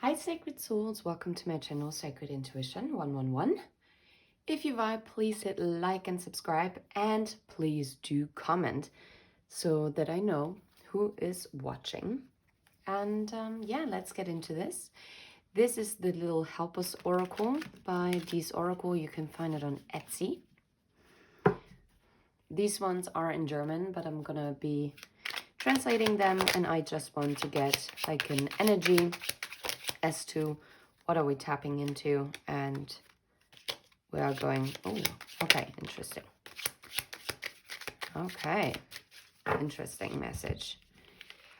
Hi Sacred Souls, welcome to my channel Sacred Intuition 111. If you vibe, please hit like and subscribe, and please do comment so that I know who is watching. And yeah, let's get into this. This is the little Help Us Oracle by Dees Oracle. You can find it on Etsy. These ones are in German, but I'm gonna be translating them, and I just want to get like an energy as to what are we tapping into, and we are going, oh, okay, interesting. Okay, interesting message.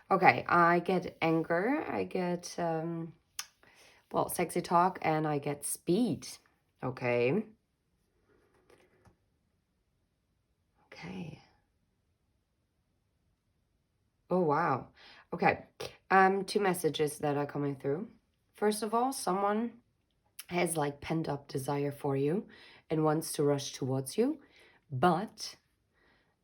Okay, I get anger, I get, well, sexy talk, and I get speed. Okay. Okay. Oh, wow. Okay, two messages that are coming through. First of all, someone has like pent up desire for you and wants to rush towards you, but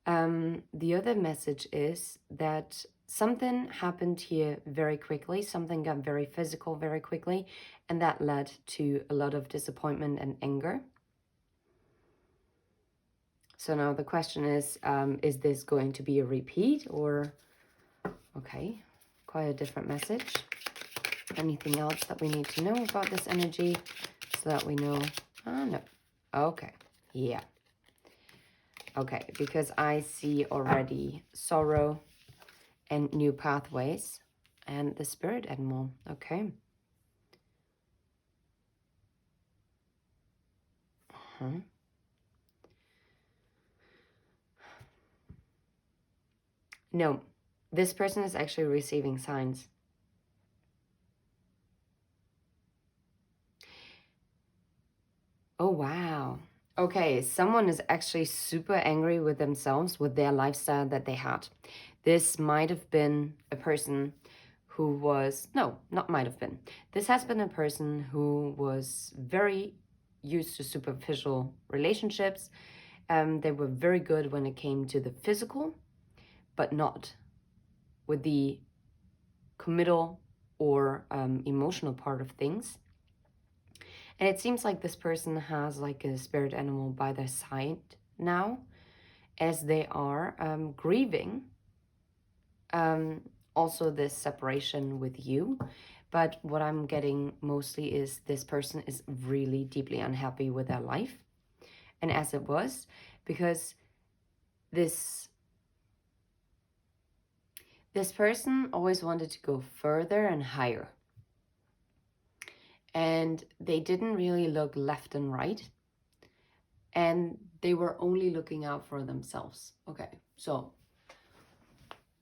the other message is that something happened here very quickly, something got very physical very quickly, and that led to a lot of disappointment and anger. So now the question is this going to be a repeat or, okay, quite a different message. Anything else that we need to know about this energy so that we know? No. Okay, yeah. Okay, because I see already sorrow and new pathways and the spirit animal. Okay. No, this person is actually receiving signs. Oh, wow. Okay, someone is actually super angry with themselves, with their lifestyle that they had. This might have been a person who was, no, not might have been. This has been a person who was very used to superficial relationships. They were very good when it came to the physical, but not with the committal or emotional part of things. And it seems like this person has like a spirit animal by their side now, as they are grieving also this separation with you. But what I'm getting mostly is this person is really deeply unhappy with their life, and as it was, because this person always wanted to go further and higher, and they didn't really look left and right, and they were only looking out for themselves. Okay, so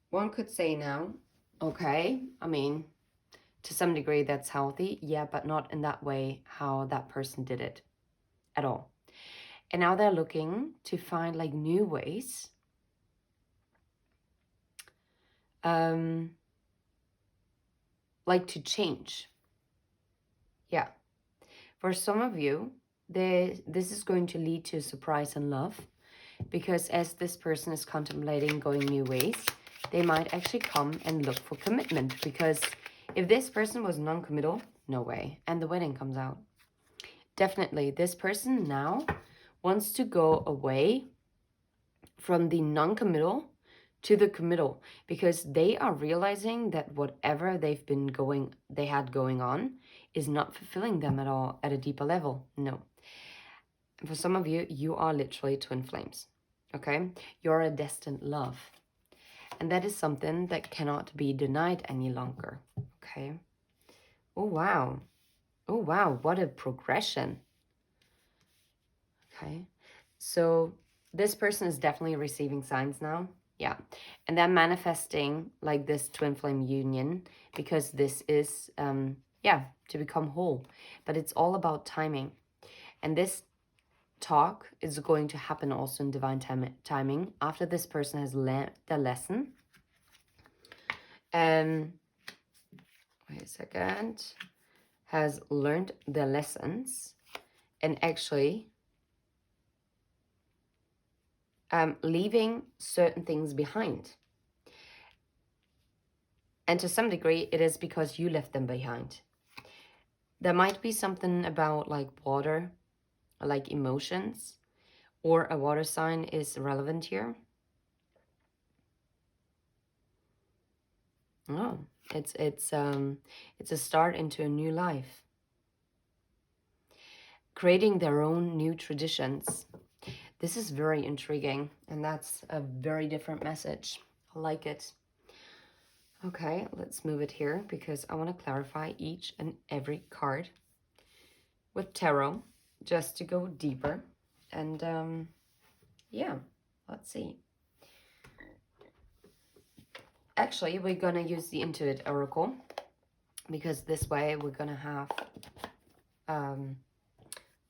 one could say now, okay, I mean, to some degree that's healthy, yeah, but not in that way how that person did it at all. And now they're looking to find like new ways like to change. Yeah. For some of you, this is going to lead to surprise and love, because as this person is contemplating going new ways, they might actually come and look for commitment, because if this person was non-committal, no way. And the wedding comes out. Definitely, this person now wants to go away from the non-committal to the committal, because they are realizing that whatever they had going on is not fulfilling them at all at a deeper level. No. For some of you, you are literally twin flames. Okay? You're a destined love. And that is something that cannot be denied any longer. Okay? Oh, wow. Oh, wow. What a progression. Okay? So this person is definitely receiving signs now. Yeah. And they're manifesting like this twin flame union, because this is, yeah, to become whole. But it's all about timing. And this talk is going to happen also in divine timing after this person has learned the lesson. Wait a second. Has learned the lessons and actually leaving certain things behind. And to some degree, it is because you left them behind. There might be something about like water, like emotions, or a water sign is relevant here. Oh, it's a start into a new life. Creating their own new traditions. This is very intriguing, and that's a very different message. I like it. Okay, let's move it here because I want to clarify each and every card with tarot just to go deeper. And yeah, let's see. Actually, we're gonna use the Intuit Oracle because this way we're gonna have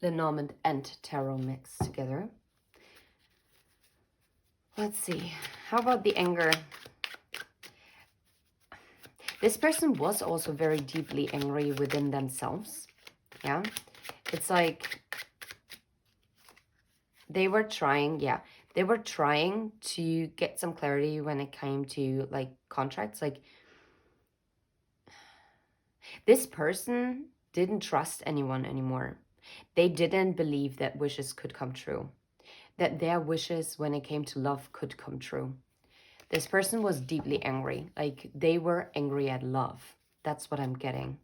Lenormand and Tarot mixed together. Let's see. How about the anger? This person was also very deeply angry within themselves. Yeah. It's like they were trying, they were trying to get some clarity when it came to like contracts. Like this person didn't trust anyone anymore. They didn't believe that wishes could come true, that their wishes when it came to love could come true. This person was deeply angry. Like they were angry at love. That's what I'm getting.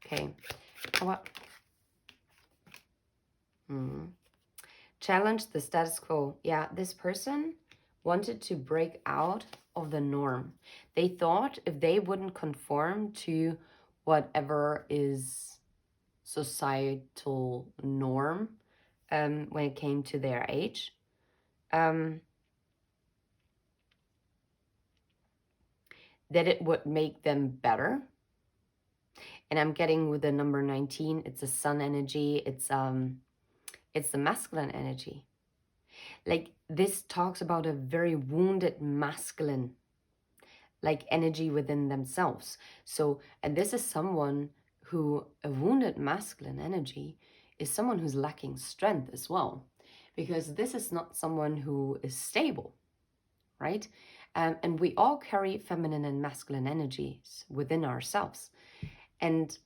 Okay. How about... Challenge the status quo. Yeah, this person wanted to break out of the norm. They thought if they wouldn't conform to whatever is societal norm when it came to their age, that it would make them better. And I'm getting with the number 19, it's a sun energy, it's the masculine energy. Like this talks about a very wounded masculine like energy within themselves. So, and this is someone who, a wounded masculine energy is someone who's lacking strength as well, because this is not someone who is stable, right? And we all carry feminine and masculine energies within ourselves. And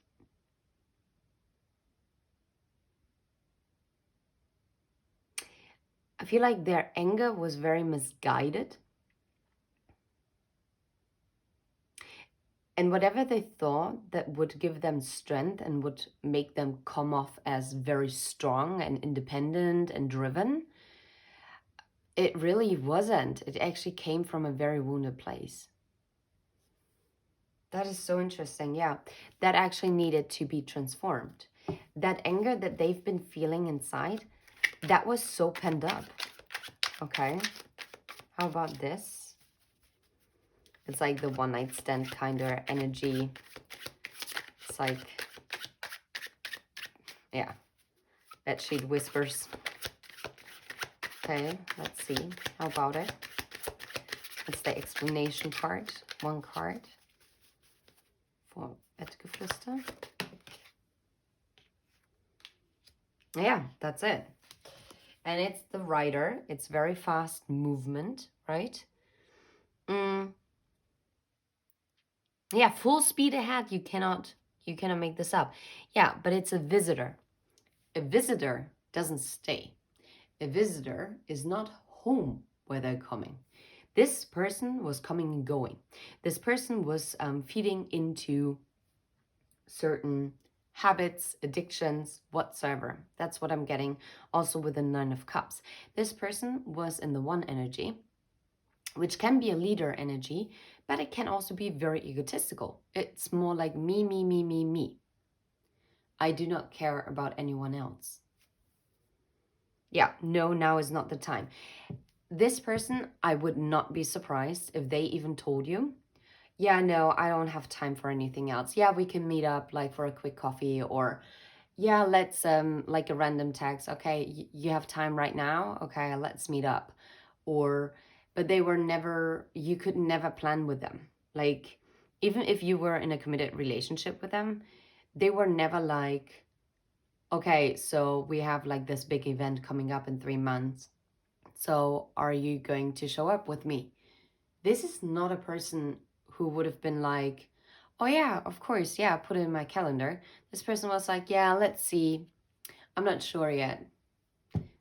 I feel like their anger was very misguided. And whatever they thought that would give them strength and would make them come off as very strong and independent and driven, it really wasn't. It actually came from a very wounded place. That is so interesting. Yeah, that actually needed to be transformed. That anger that they've been feeling inside, that was so pent up. Okay, how about this? It's like the one night stand kind of energy. It's like, yeah, bed sheet whispers. Okay, let's see. How about it? It's the explanation card. One card for Bettgeflüster. Yeah, that's it. And it's the rider. It's very fast movement, right? Yeah, full speed ahead. You cannot make this up. Yeah, but it's a visitor. A visitor doesn't stay. A visitor is not home where they're coming. This person was coming and going. This person was feeding into certain habits, addictions, whatsoever. That's what I'm getting also with the Nine of Cups. This person was in the one energy, which can be a leader energy, but it can also be very egotistical. It's more like me, me, me, me, me. I do not care about anyone else. Yeah, no, now is not the time. This person, I would not be surprised if they even told you, yeah, no, I don't have time for anything else. Yeah, we can meet up like for a quick coffee, or yeah, let's like a random text. Okay, you have time right now? Okay, let's meet up. Or, but they were never, you could never plan with them. Like, even if you were in a committed relationship with them, they were never like, okay, so we have like this big event coming up in 3 months. So are you going to show up with me? This is not a person who would have been like, Oh yeah, of course. Yeah, I put it in my calendar. This person was like, yeah, let's see. I'm not sure yet.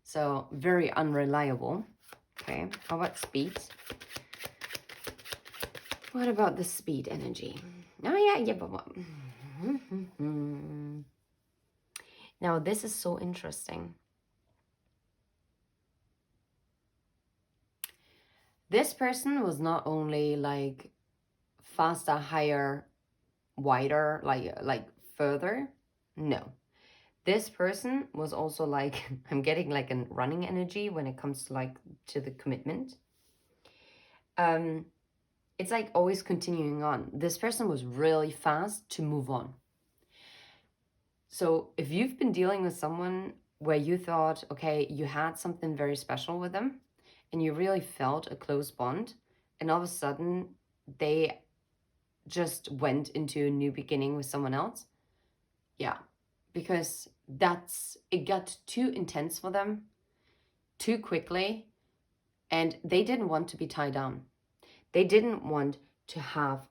So very unreliable. Okay, how about speed? What about the speed energy? Oh yeah, yeah, but what? Now this is so interesting. This person was not only like faster, higher, wider, like further. No. This person was also like, I'm getting like a running energy when it comes to like to the commitment. It's like always continuing on. This person was really fast to move on. So if you've been dealing with someone where you thought, okay, you had something very special with them and you really felt a close bond, and all of a sudden they just went into a new beginning with someone else, yeah, because it got too intense for them too quickly, and they didn't want to be tied down. They didn't want to have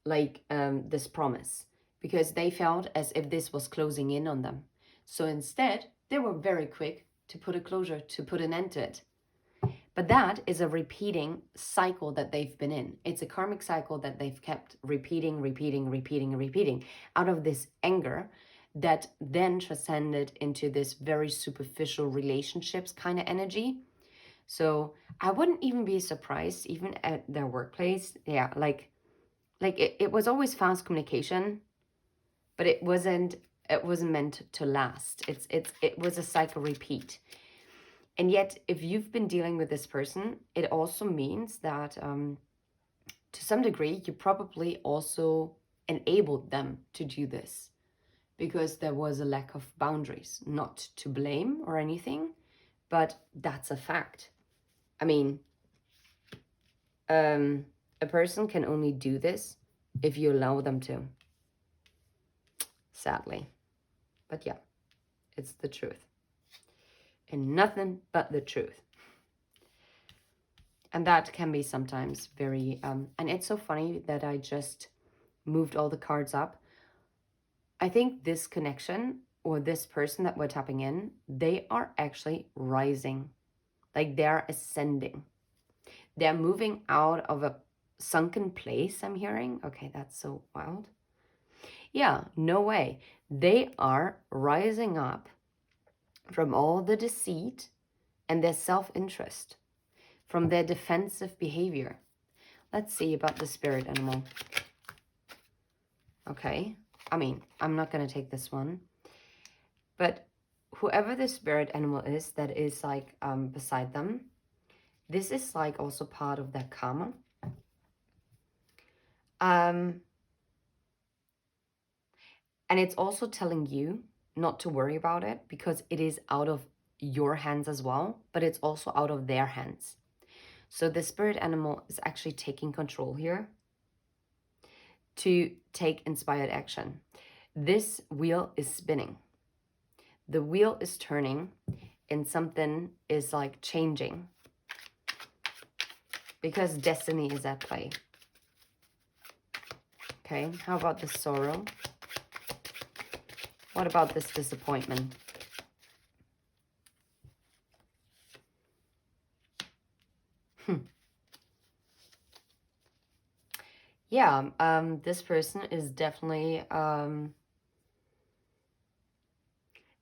this promise, because they felt as if this was closing in on them. So instead, they were very quick to put a closure, to put an end to it. But that is a repeating cycle that they've been in. It's a karmic cycle that they've kept repeating out of this anger that then transcended into this very superficial relationships kind of energy. So I wouldn't even be surprised, even at their workplace. Yeah, it was always fast communication, but it wasn't meant to last. It was a cycle repeat. And yet, if you've been dealing with this person, it also means that to some degree, you probably also enabled them to do this, because there was a lack of boundaries. Not to blame or anything, but that's a fact. I mean, a person can only do this if you allow them to. Sadly. But yeah, it's the truth. And nothing but the truth. And that can be sometimes very, and it's so funny that I just moved all the cards up. I think this connection or this person that we're tapping in, they are actually rising. Like they're ascending. They're moving out of a sunken place, I'm hearing. Okay, that's so wild. Yeah, no way. They are rising up from all the deceit and their self-interest, from their defensive behavior. Let's see about the spirit animal. Okay, I mean, I'm not going to take this one. But whoever the spirit animal is that is like beside them, this is like also part of their karma. And it's also telling you not to worry about it, because it is out of your hands as well, but it's also out of their hands. So the spirit animal is actually taking control here to take inspired action. This wheel is spinning. The wheel is turning and something is like changing, because destiny is at play. Okay, how about this sorrow? What about this disappointment? Yeah, this person is definitely,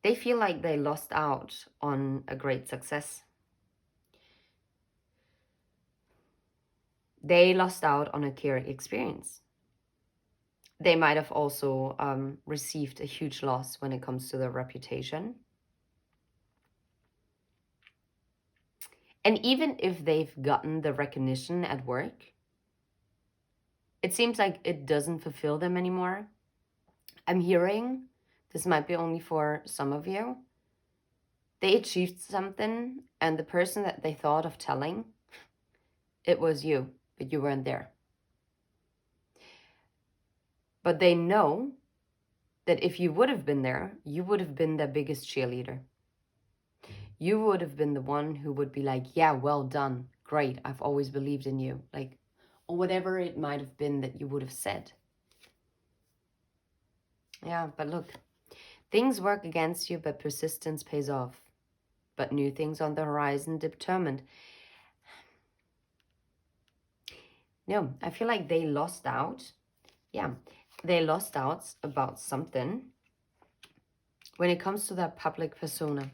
they feel like they lost out on a great success. They lost out on a caring experience. They might have also received a huge loss when it comes to their reputation. And even if they've gotten the recognition at work, it seems like it doesn't fulfill them anymore. I'm hearing, this might be only for some of you, they achieved something and the person that they thought of telling, it was you, but you weren't there. But they know that if you would have been there, you would have been their biggest cheerleader. You would have been the one who would be like, yeah, well done, great, I've always believed in you. Like, or whatever it might have been that you would have said. Yeah, but look, things work against you, but persistence pays off. But new things on the horizon, determined. No, I feel like they lost out. Yeah, they lost out about something when it comes to that public persona.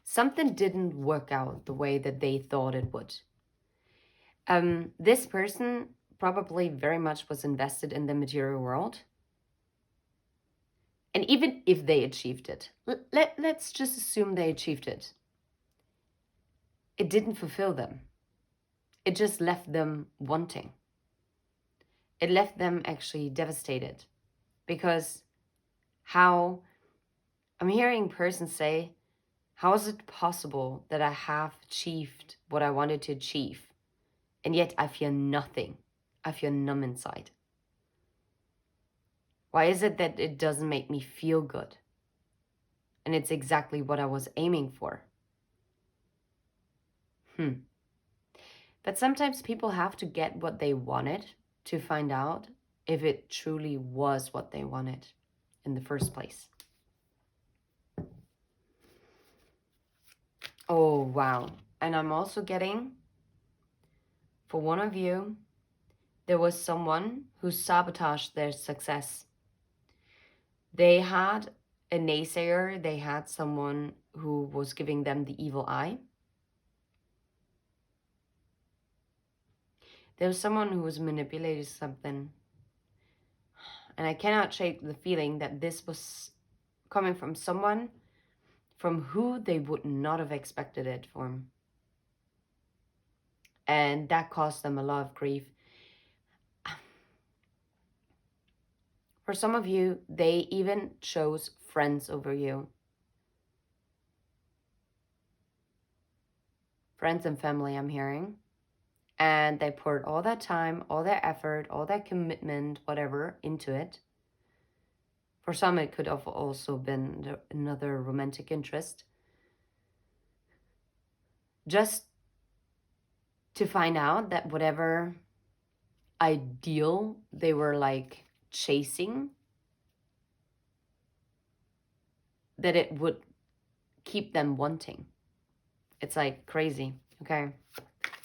Something didn't work out the way that they thought it would. This person probably very much was invested in the material world. And even if they achieved it, let's just assume they achieved it. It didn't fulfill them. It just left them wanting. It left them actually devastated. Because how, I'm hearing persons say, how is it possible that I have achieved what I wanted to achieve, and yet I feel nothing? I feel numb inside. Why is it that it doesn't make me feel good? And it's exactly what I was aiming for. But sometimes people have to get what they wanted to find out if it truly was what they wanted in the first place. Oh, wow. And I'm also getting, for one of you, there was someone who sabotaged their success. They had a naysayer. They had someone who was giving them the evil eye. There was someone who was manipulating something. And I cannot shake the feeling that this was coming from someone from who they would not have expected it from. And that caused them a lot of grief. For some of you, they even chose friends over you. Friends and family, I'm hearing. And they poured all that time, all that effort, all that commitment, whatever, into it. For some, it could have also been another romantic interest. Just to find out that whatever ideal they were like chasing, that it would keep them wanting. It's like crazy. Okay.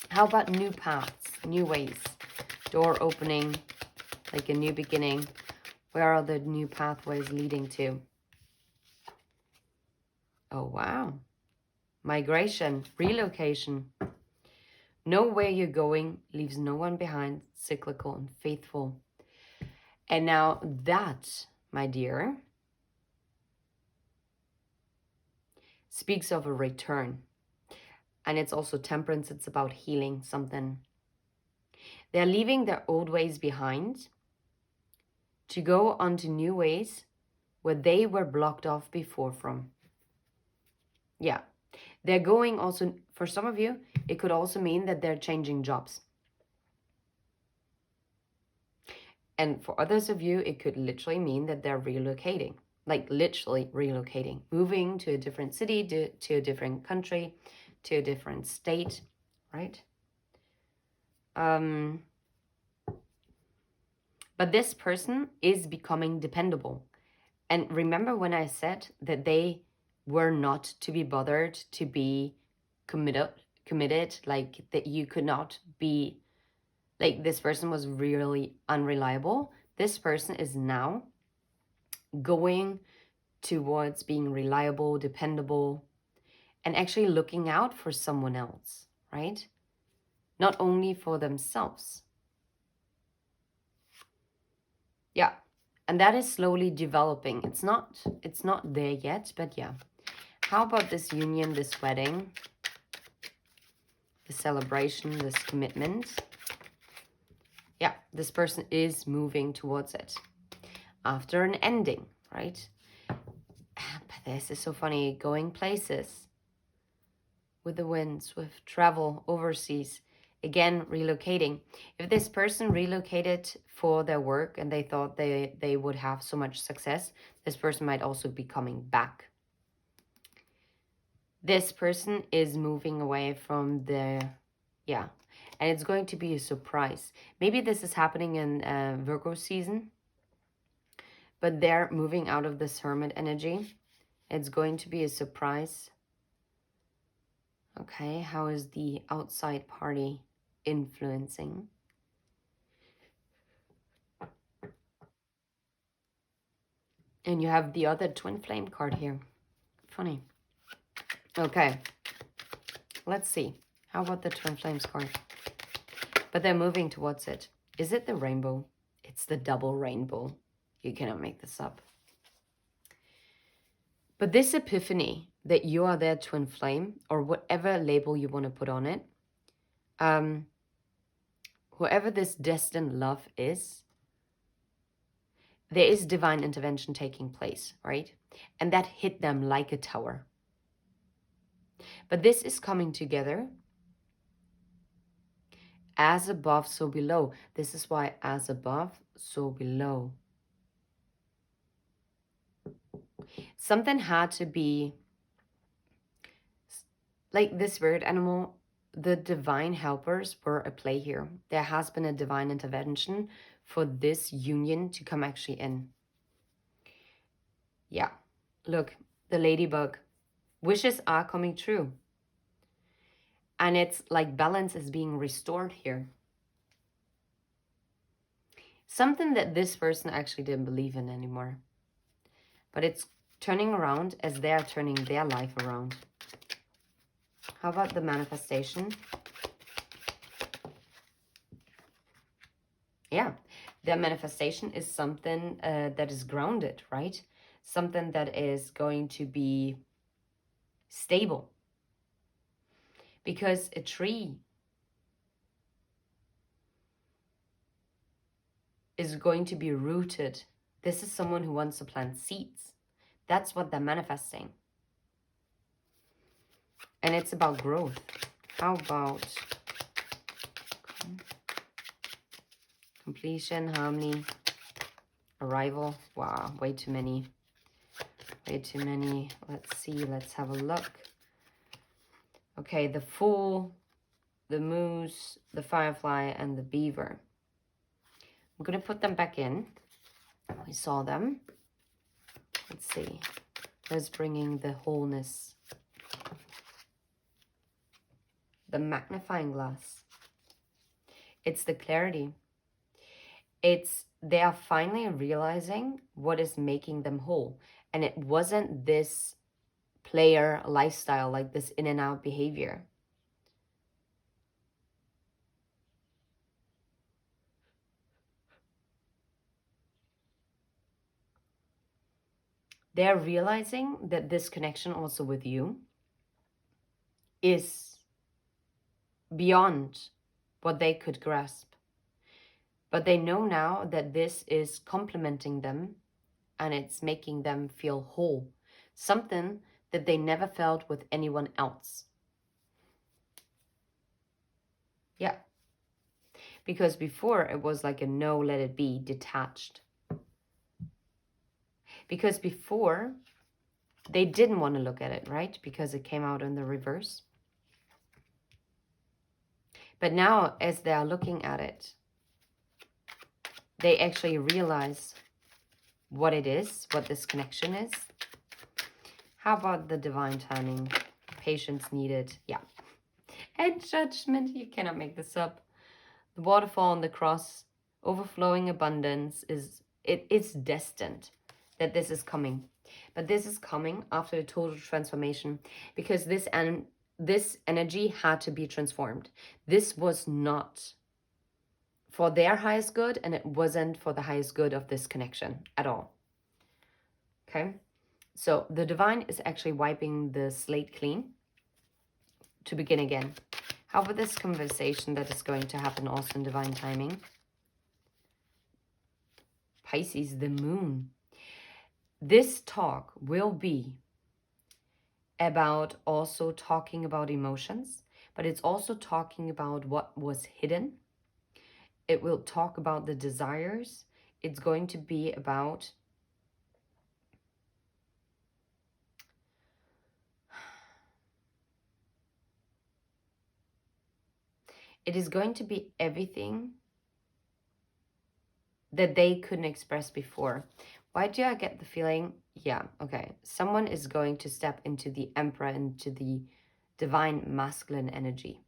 How about new paths, new ways, door opening, like a new beginning? Where are the new pathways leading to? Oh, wow. Migration, relocation. Know where you're going, leaves no one behind, cyclical and faithful. And now that, my dear, speaks of a return. And it's also temperance. It's about healing something. They're leaving their old ways behind to go onto new ways where they were blocked off before from. Yeah. They're going also, for some of you, it could also mean that they're changing jobs. And for others of you, it could literally mean that they're relocating. Like literally relocating. Moving to a different city, to a different country, to a different state, right? But this person is becoming dependable. And remember when I said that they were not to be bothered to be committed, like that you could not be, like this person was really unreliable. This person is now going towards being reliable, dependable, and actually looking out for someone else, right? Not only for themselves. Yeah. And that is slowly developing. It's not there yet, but yeah. How about this union, this wedding, the celebration, this commitment? Yeah, this person is moving towards it after an ending, right? But this is so funny, going places with the winds, with travel overseas, again, relocating. If this person relocated for their work and they thought they would have so much success, this person might also be coming back. This person is moving away from the, yeah. And it's going to be a surprise. Maybe this is happening in Virgo season, but they're moving out of this hermit energy. It's going to be a surprise. Okay, how is the outside party influencing? And you have the other twin flame card here. Funny. Okay, let's see. How about the twin flames card? But they're moving towards it. Is it the rainbow? It's the double rainbow. You cannot make this up. But this epiphany that you are their twin flame, or whatever label you want to put on it, whoever this destined love is, there is divine intervention taking place, right? And that hit them like a tower. But this is coming together. As above, so below. This is why as above, so below. Something had to be, like this spirit animal, the divine helpers were at play here. There has been a divine intervention for this union to come actually in. Yeah, look, the ladybug. Wishes are coming true. And it's like balance is being restored here. Something that this person actually didn't believe in anymore. But it's turning around as they're turning their life around. How about the manifestation? Yeah, the manifestation is something that is grounded, right? Something that is going to be stable. Because a tree is going to be rooted. This is someone who wants to plant seeds. That's what they're manifesting. And it's about growth. How about completion, harmony, arrival? Wow, way too many. Way too many. Let's see. Let's have a look. Okay, the Fool, the Moose, the Firefly, and the Beaver. I'm going to put them back in. We saw them. Let's see. Let's bring in the wholeness. The magnifying glass. It's the clarity. It's they are finally realizing what is making them whole. And it wasn't this player lifestyle, like this in and out behavior. They're realizing that this connection also with you is beyond what they could grasp. But they know now that this is complementing them and it's making them feel whole. Something that they never felt with anyone else. Yeah. Because before it was like a no, let it be, detached. Because before they didn't want to look at it, right? Because it came out in the reverse. But now as they are looking at it, they actually realize what it is, what this connection is. How about the divine timing? Patience needed. Yeah. And judgment. You cannot make this up. The waterfall on the cross, overflowing abundance it's destined that this is coming. But this is coming after a total transformation because this energy had to be transformed. This was not for their highest good, and it wasn't for the highest good of this connection at all. Okay? So the divine is actually wiping the slate clean to begin again. How about this conversation that is going to happen also in divine timing? Pisces, the moon. This talk will be about also talking about emotions, but it's also talking about what was hidden. It will talk about the desires. It's going to be about it is going to be everything that they couldn't express before. Why do I get the feeling? Yeah, okay. Someone is going to step into the Emperor, into the divine masculine energy.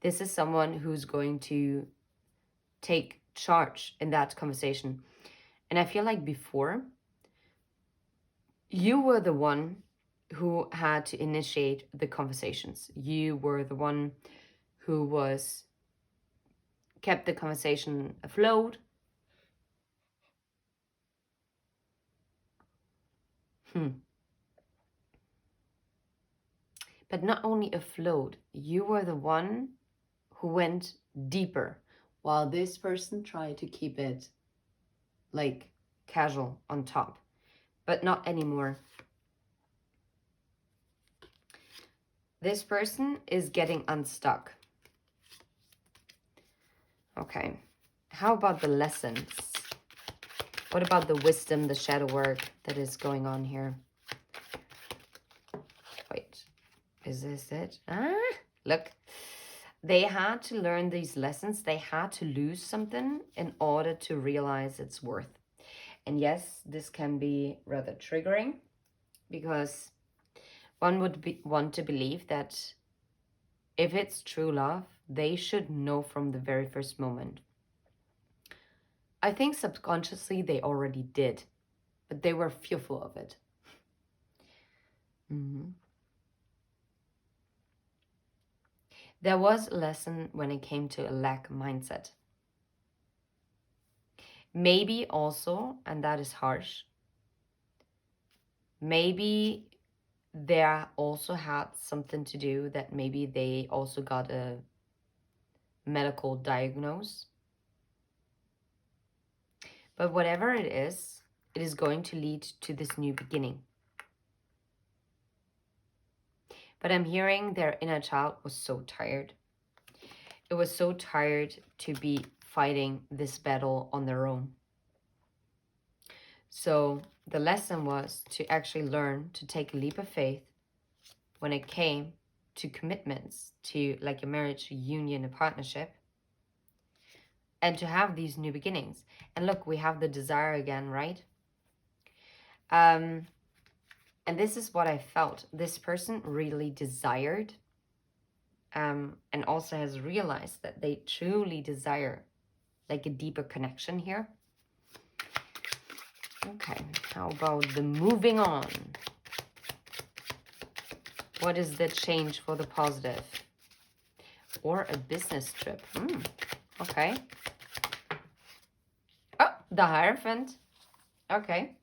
This is someone who's going to take charge in that conversation. And I feel like before, you were the one who had to initiate the conversations. You were the one who kept the conversation afloat. But not only afloat, you were the one who went deeper, while this person tried to keep it like casual on top, but not anymore. This person is getting unstuck. Okay, how about the lessons? What about the wisdom, the shadow work that is going on here? Wait, is this it? Look. They had to learn these lessons. They had to lose something in order to realize its worth. And yes, this can be rather triggering because one would want to believe that if it's true love, they should know from the very first moment. I think subconsciously they already did, but they were fearful of it. There was a lesson when it came to a lack mindset. Maybe also, and that is harsh, maybe there also had something to do that maybe they also got a medical diagnosis. But whatever it is going to lead to this new beginning. But I'm hearing their inner child was so tired. It was so tired to be fighting this battle on their own. So the lesson was to actually learn to take a leap of faith when it came to commitments, to like a marriage, a union, a partnership, and to have these new beginnings. And look, we have the desire again, right? And this is what I felt. This person really desired and also has realized that they truly desire like a deeper connection here. Okay, how about the moving on? What is the change for the positive? Or a business trip? Okay. Oh, the Hierophant. Okay.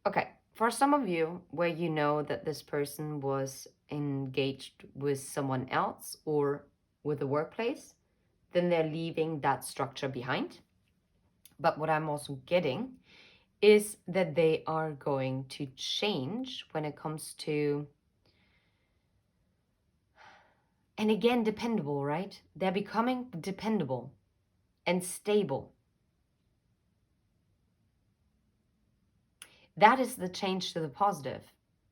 Okay. For some of you, where you know that this person was engaged with someone else or with the workplace, then they're leaving that structure behind. But what I'm also getting is that they are going to change when it comes to, and again, dependable, right? They're becoming dependable and stable. That is the change to the positive,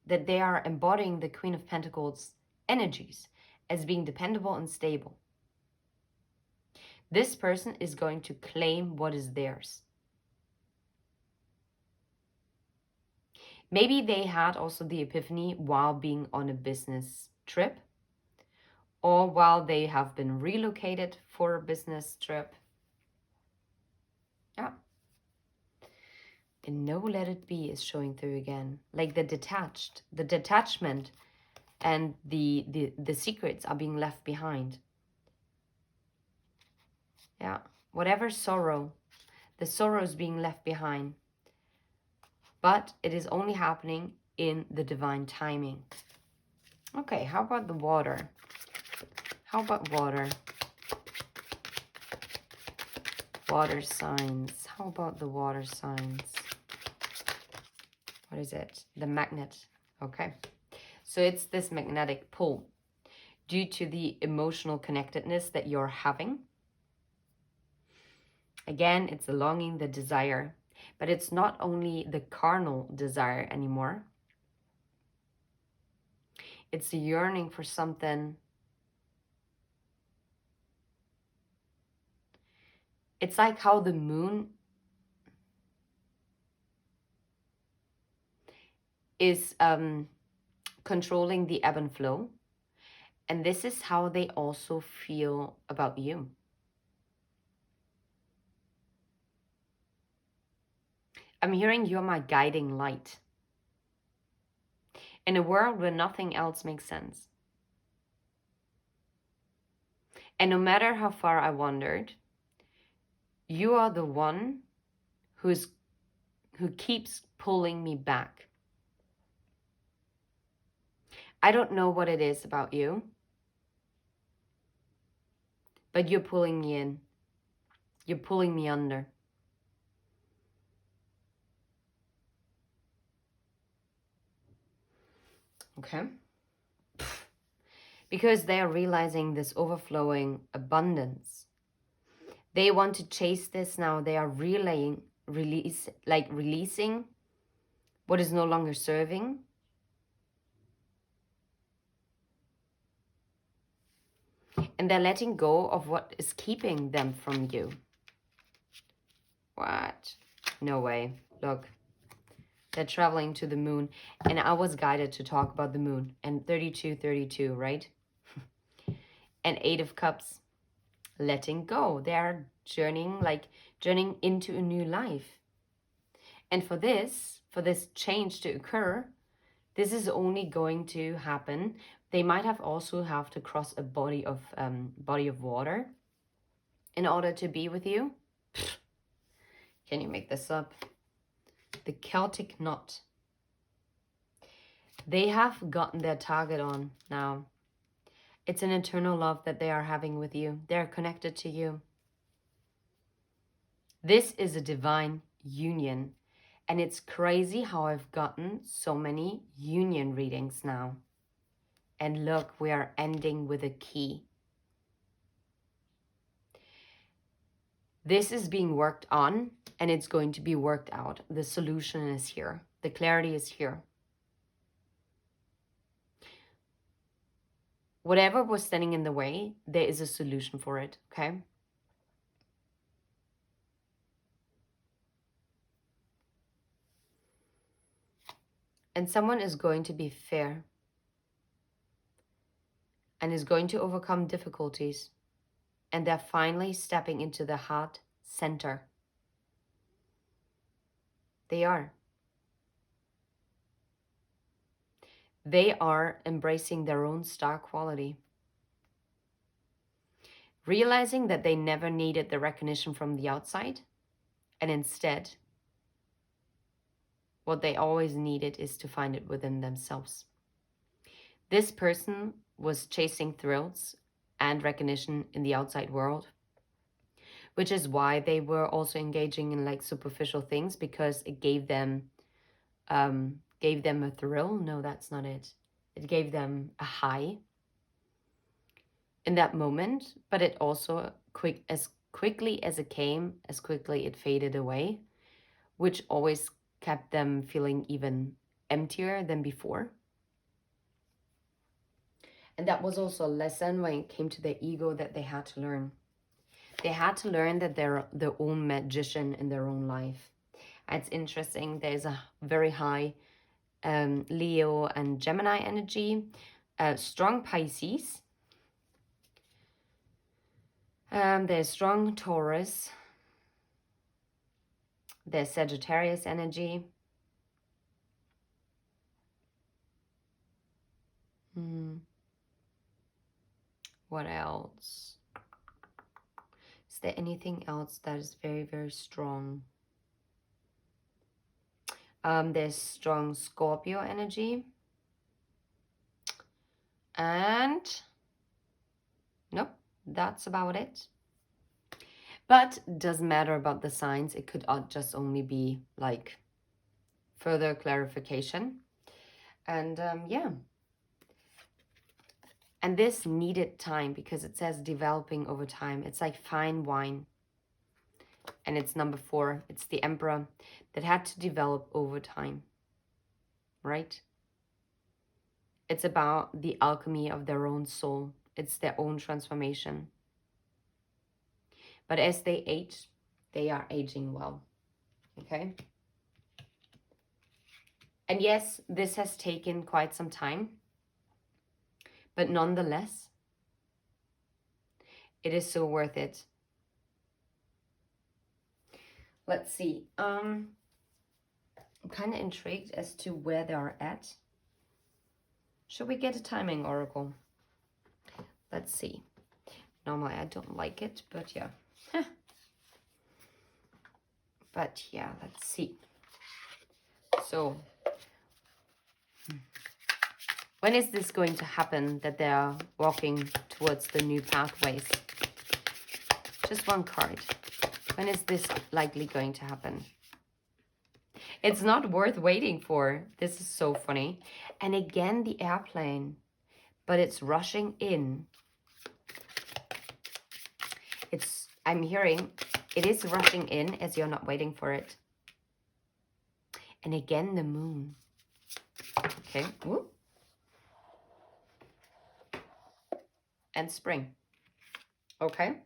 that they are embodying the Queen of Pentacles energies as being dependable and stable. This person is going to claim what is theirs. Maybe they had also the epiphany while being on a business trip, or while they have been relocated for a business trip. Yeah. And no, let it be is showing through again. Like the detachment and the secrets are being left behind. Yeah. Whatever sorrow, the sorrow is being left behind. But it is only happening in the divine timing. Okay, how about the water? How about water? Water signs. How about the water signs? What is it? The magnet. Okay. So it's this magnetic pull due to the emotional connectedness that you're having. Again, it's the longing, the desire, but it's not only the carnal desire anymore. It's the yearning for something It's like how the moon is controlling the ebb and flow. And this is how they also feel about you. I'm hearing you're my guiding light in a world where nothing else makes sense. And no matter how far I wandered, you are the one who keeps pulling me back. I don't know what it is about you, but you're pulling me in. You're pulling me under. Okay? Because they are realizing this overflowing abundance. They want to chase this now. They are releasing what is no longer serving. And they're letting go of what is keeping them from you. What? No way. Look. They're traveling to the moon. And I was guided to talk about the moon. And 32, right? And 8 of Cups. Letting go. They are journeying into a new life. And for this change to occur, this is only going to happen. They might also have to cross a body of water in order to be with you. Can you make this up? The Celtic knot. They have gotten their target on now. It's an eternal love that they are having with you. They're connected to you. This is a divine union. And it's crazy how I've gotten so many union readings now. And look, we are ending with a key. This is being worked on and it's going to be worked out. The solution is here. The clarity is here. Whatever was standing in the way, there is a solution for it, okay? And someone is going to be fair and is going to overcome difficulties. And they're finally stepping into the heart center. They are. They are embracing their own star quality. Realizing that they never needed the recognition from the outside. And instead, what they always needed is to find it within themselves. This person was chasing thrills and recognition in the outside world, which is why they were also engaging in superficial things, because it gave them a thrill. No, that's not it. It gave them a high in that moment, but it also as quickly as it came, as quickly it faded away, which always kept them feeling even emptier than before. And that was also a lesson when it came to their ego that they had to learn. They had to learn that they're their own magician in their own life. It's interesting. There's a very high Leo and Gemini energy, strong Pisces. There's strong Taurus. There's Sagittarius energy. What else? Is there anything else that is very, very strong? There's strong Scorpio energy. And nope, that's about it. But it doesn't matter about the signs. It could just only be further clarification. And yeah. And this needed time, because it says developing over time. It's like fine wine. And it's number 4. It's the Emperor that had to develop over time. Right? It's about the alchemy of their own soul. It's their own transformation. But as they age, they are aging well. Okay? And yes, this has taken quite some time. But nonetheless, it is so worth it. Let's see. I'm kind of intrigued as to where they are at. Should we get a timing oracle? Let's see. Normally I don't like it, but yeah. But yeah, let's see. So, when is this going to happen that they are walking towards the new pathways? Just one card. When is this likely going to happen? It's not worth waiting for. This is so funny. And again, the airplane. But it's rushing in. I'm hearing, it is rushing in as you're not waiting for it. And again, the moon. Okay. Whoop. And spring. Okay.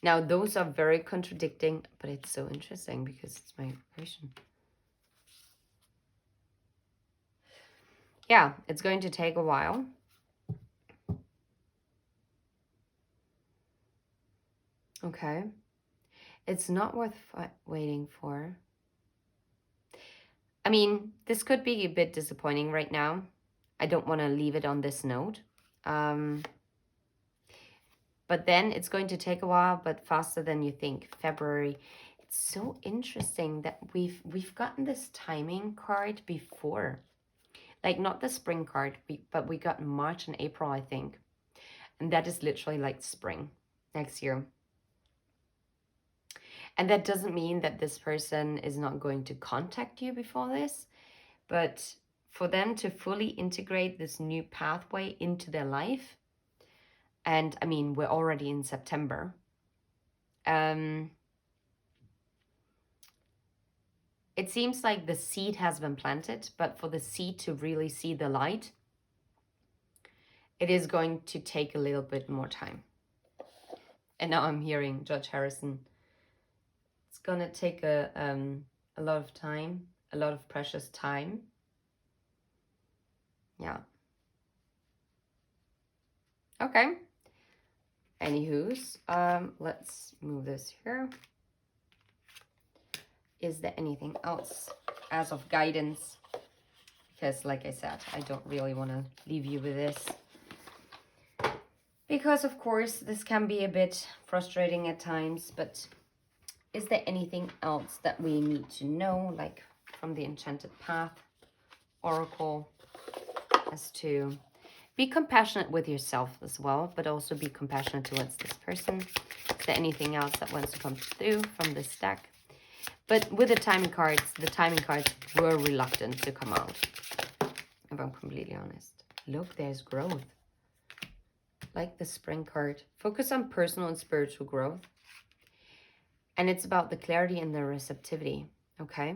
Now, those are very contradicting, but it's so interesting because it's my intuition. Yeah, it's going to take a while. Okay. It's not worth waiting for. I mean, this could be a bit disappointing right now. I don't want to leave it on this note. But then it's going to take a while, but faster than you think. February. It's so interesting that we've gotten this timing card before. Like, not the spring card, but we got March and April, I think. And that is literally like spring next year. And that doesn't mean that this person is not going to contact you before this, but for them to fully integrate this new pathway into their life, and I mean, we're already in September, it seems like the seed has been planted, but for the seed to really see the light, it is going to take a little bit more time. And now I'm hearing George Harrison. It's gonna take a lot of time, a lot of precious time. Yeah. Okay. Anywho's, let's move this here. Is there anything else as of guidance? Because like I said, I don't really want to leave you with this. Because of course, this can be a bit frustrating at times, but is there anything else that we need to know, like from the Enchanted Path Oracle, as to be compassionate with yourself as well, but also be compassionate towards this person? Is there anything else that wants to come through from this deck? But with the timing cards were reluctant to come out, if I'm completely honest. Look, there's growth. Like the spring card. Focus on personal and spiritual growth. And it's about the clarity and the receptivity, okay?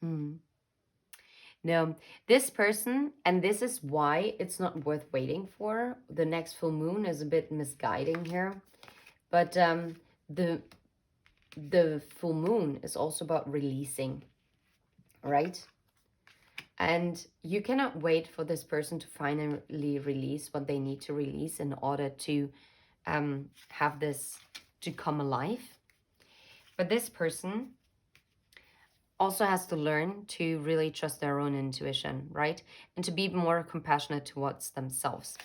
No, this person, and this is why it's not worth waiting for. The next full moon is a bit misguiding here. But the full moon is also about releasing, right? And you cannot wait for this person to finally release what they need to release in order to have this to come alive. But this person also has to learn to really trust their own intuition, right? And to be more compassionate towards themselves.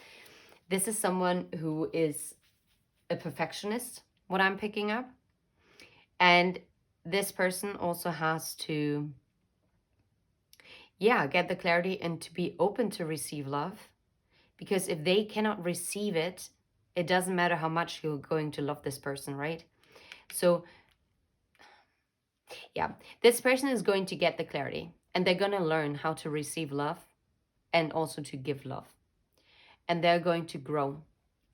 This is someone who is a perfectionist, what I'm picking up. And this person also has to, get the clarity and to be open to receive love. Because if they cannot receive it, it doesn't matter how much you're going to love this person, right? So, yeah, this person is going to get the clarity. And they're going to learn how to receive love and also to give love. And they're going to grow.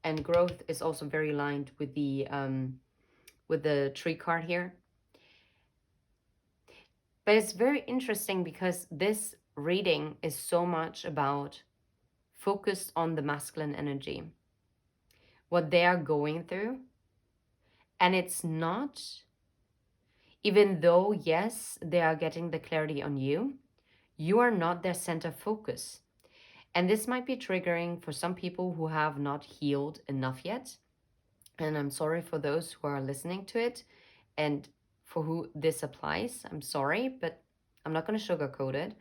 And growth is also very aligned with the tree card here. But it's very interesting because this reading is so much about focused on the masculine energy. what they are going through. And it's not, even though, yes, they are getting the clarity on you, you are not their center focus. And this might be triggering for some people who have not healed enough yet. And I'm sorry for those who are listening to it and for who this applies. I'm sorry, but I'm not going to sugarcoat it.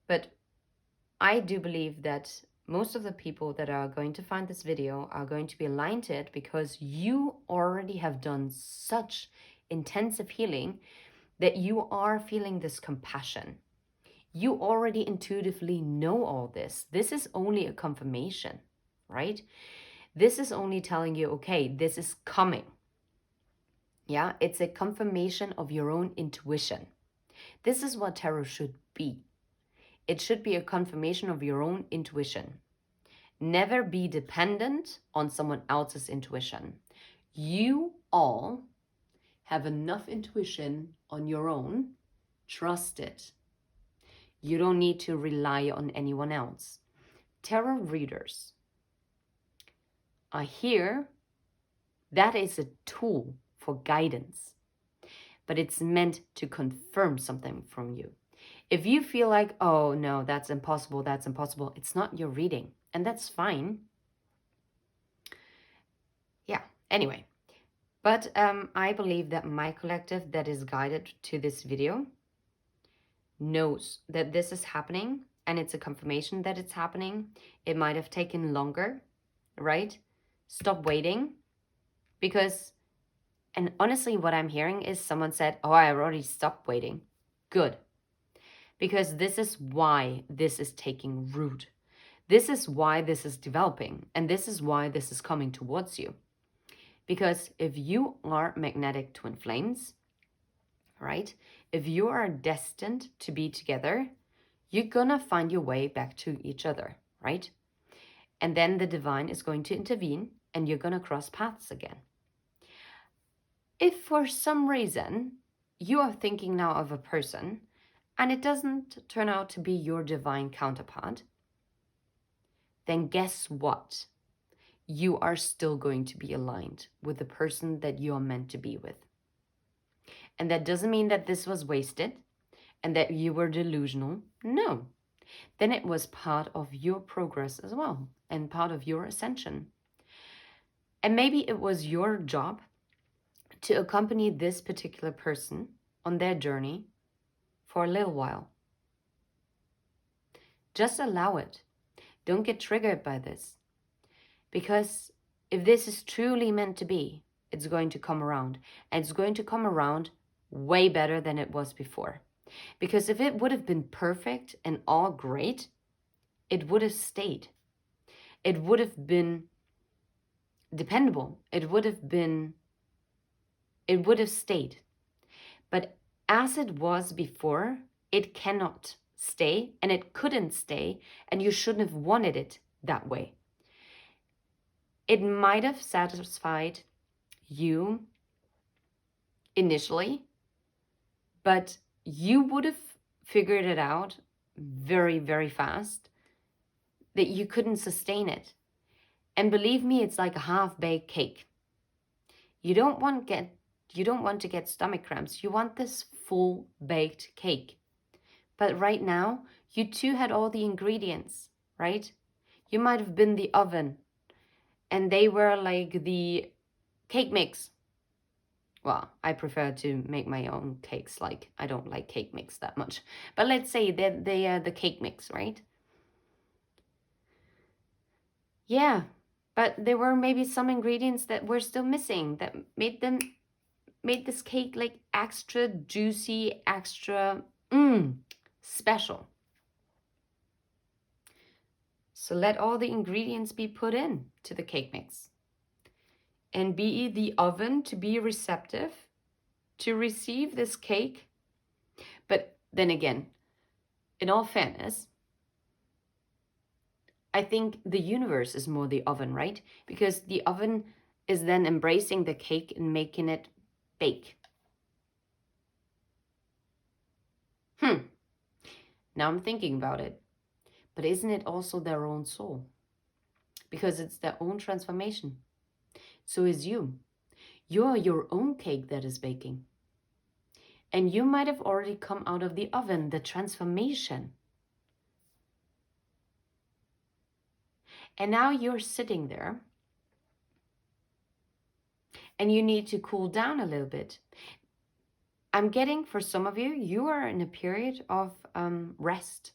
But I do believe that most of the people that are going to find this video are going to be aligned to it because you already have done such intensive healing that you are feeling this compassion. You already intuitively know all this. This is only a confirmation, right? This is only telling you, okay, this is coming. Yeah, it's a confirmation of your own intuition. This is what tarot should be. It should be a confirmation of your own intuition. Never be dependent on someone else's intuition. You all have enough intuition on your own. Trust it. You don't need to rely on anyone else. Tarot readers are here. That is a tool for guidance, but it's meant to confirm something from you. If you feel like, oh no, that's impossible, it's not your reading, and that's fine. Yeah, anyway. But I believe that my collective that is guided to this video knows that this is happening, and it's a confirmation that it's happening. It might have taken longer, right? Stop waiting, because, and honestly, what I'm hearing is someone said, oh, I already stopped waiting. Good. Because this is why this is taking root. This is why this is developing, and this is why this is coming towards you. Because if you are magnetic twin flames, right? If you are destined to be together, you're gonna find your way back to each other, right? And then the divine is going to intervene and you're gonna cross paths again. If for some reason you are thinking now of a person and it doesn't turn out to be your divine counterpart, then guess what? You are still going to be aligned with the person that you are meant to be with. And that doesn't mean that this was wasted and that you were delusional. No. Then it was part of your progress as well and part of your ascension. And maybe it was your job to accompany this particular person on their journey for a little while. Just allow it. Don't get triggered by this. Because if this is truly meant to be, it's going to come around. And it's going to come around way better than it was before. Because if it would have been perfect and all great, it would have stayed. It would have been dependable. It would have stayed. But as it was before, it cannot stay and it couldn't stay, and you shouldn't have wanted it that way. It might have satisfied you initially, but you would have figured it out very, very fast that you couldn't sustain it. And believe me, it's like a half-baked cake. You don't want to get stomach cramps. You want this full-baked cake. But right now, you too had all the ingredients, right? You might have been the oven, and they were like the cake mix. Well, I prefer to make my own cakes. Like, I don't like cake mix that much. But let's say that they are the cake mix, right? Yeah, but there were maybe some ingredients that were still missing that made this cake like extra juicy, extra special. So let all the ingredients be put in to the cake mix. And be the oven to be receptive to receive this cake. But then again, in all fairness, I think the universe is more the oven, right? Because the oven is then embracing the cake and making it bake. Now I'm thinking about it. But isn't it also their own soul? Because it's their own transformation. So is you. You're your own cake that is baking. And you might have already come out of the oven, the transformation. And now you're sitting there and you need to cool down a little bit. I'm getting, for some of you, you are in a period of rest.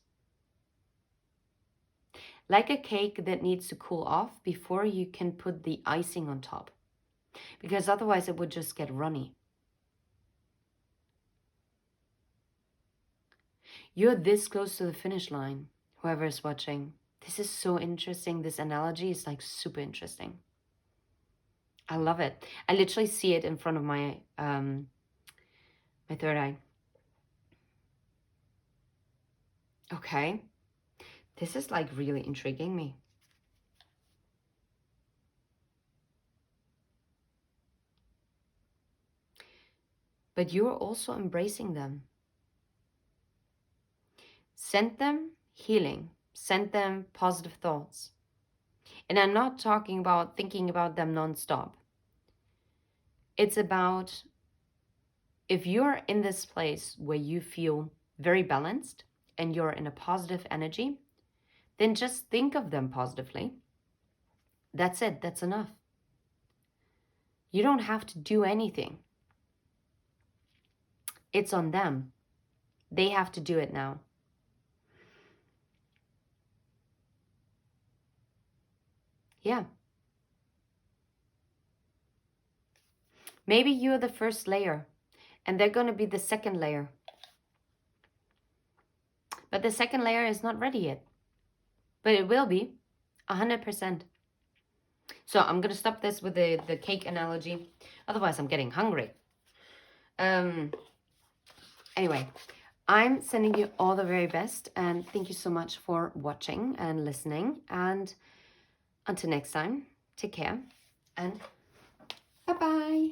Like a cake that needs to cool off before you can put the icing on top. Because otherwise it would just get runny. You're this close to the finish line, whoever is watching. This is so interesting. This analogy is like super interesting. I love it. I literally see it in front of my my third eye. Okay. This is like really intriguing me. But you're also embracing them. Send them healing. Send them positive thoughts. And I'm not talking about thinking about them nonstop. It's about if you're in this place where you feel very balanced and you're in a positive energy, then just think of them positively. That's it. That's enough. You don't have to do anything. It's on them. They have to do it now. Yeah. Maybe you're the first layer and they're going to be the second layer. But the second layer is not ready yet. But it will be 100%. So I'm going to stop this with the cake analogy. Otherwise, I'm getting hungry. Anyway, I'm sending you all the very best. And thank you so much for watching and listening. And until next time, take care. And bye-bye.